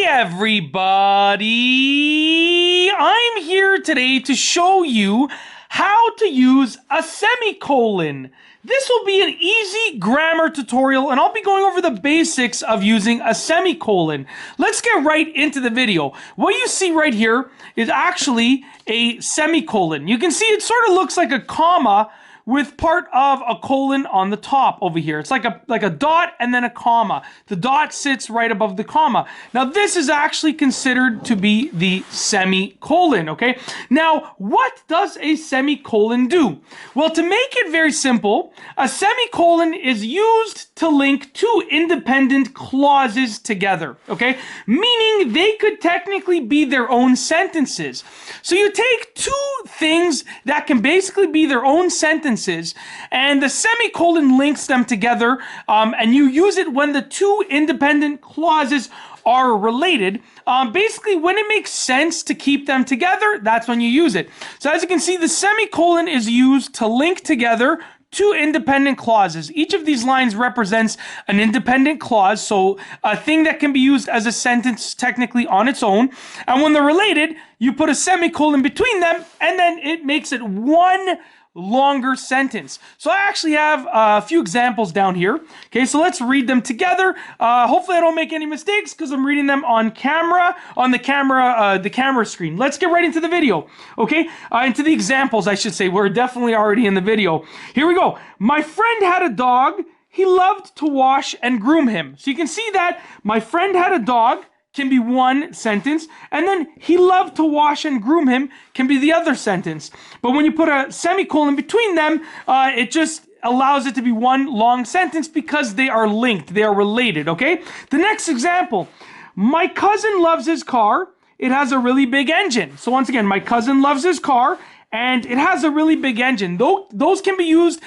Hey everybody! I'm here today to show you how to use a semicolon. This will be an easy grammar tutorial and I'll be going over the basics of using a semicolon. Let's get right into the video. What you see right here is actually a semicolon. You can see it sort of looks like a comma with part of a colon on the top over here. It's like a dot and then a comma. The dot sits right above the comma. Now this is actually considered to be the semicolon, okay? Now, what does a semicolon do? Well, to make it very simple, a semicolon is used to link two independent clauses together, okay? Meaning they could technically be their own sentences. So you take two things that can basically be their own sentences and the semicolon links them together, and you use it when the two independent clauses are related. Basically, when it makes sense to keep them together, that's when you use it. So as you can see, the semicolon is used to link together two independent clauses. Each of these lines represents an independent clause, so a thing that can be used as a sentence technically on its own. And when they're related, you put a semicolon between them, and then it makes it one longer sentence. So I actually have a few examples down here. Okay, so let's read them together. Hopefully I don't make any mistakes because I'm reading them on camera, the camera screen. Let's get right into the video. Okay, into the examples, I should say. We're definitely already in the video. Here we go. My friend had a dog. He loved to wash and groom him. So you can see that my friend had a dog can be one sentence, and then he loved to wash and groom him can be the other sentence. But when you put a semicolon between them, it just allows it to be one long sentence because they are linked, they are related, okay? The next example, my cousin loves his car, it has a really big engine. So once again, my cousin loves his car, and it has a really big engine. Those can be used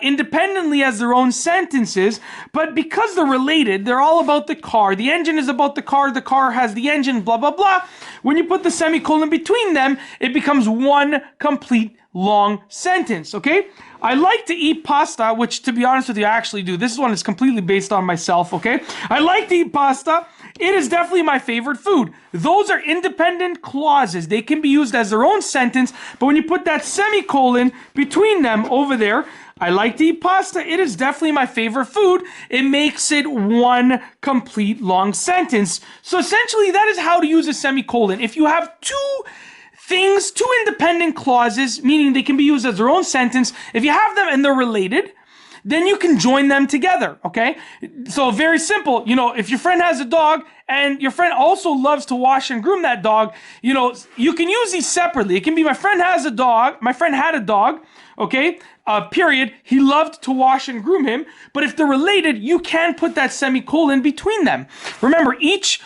independently as their own sentences, but because they're related, they're all about the car. The engine is about the car has the engine, blah, blah, blah. When you put the semicolon between them, it becomes one complete long sentence, okay? I like to eat pasta, which to be honest with you, I actually do. This one is completely based on myself, okay? I like to eat pasta. It is definitely my favorite food. Those are independent clauses. They can be used as their own sentence, but when you put that semicolon between them over there, I like to eat pasta. It is definitely my favorite food. It makes it one complete long sentence. So essentially, that is how to use a semicolon. If you have two independent clauses, meaning they can be used as their own sentence, if you have them and they're related, then you can join them together, okay? So very simple, you know, if your friend has a dog and your friend also loves to wash and groom that dog, you know, you can use these separately. It can be my friend had a dog, okay? Period. He loved to wash and groom him. But if they're related, you can put that semicolon between them. Remember, each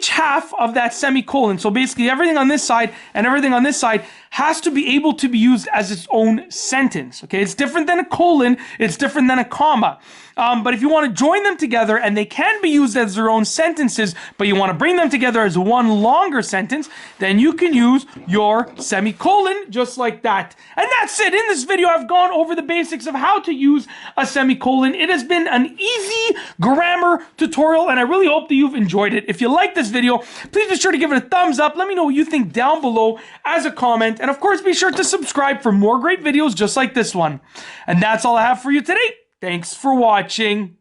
half of that semicolon, so basically everything on this side and everything on this side, has to be able to be used as its own sentence, okay? It's different than a colon, it's different than a comma. But if you want to join them together, and they can be used as their own sentences, but you want to bring them together as one longer sentence, then you can use your semicolon just like that. And that's it. In this video, I've gone over the basics of how to use a semicolon. It has been an easy grammar tutorial, and I really hope that you've enjoyed it. If you like this video, please be sure to give it a thumbs up. Let me know what you think down below as a comment. And of course, be sure to subscribe for more great videos just like this one. And that's all I have for you today. Thanks for watching.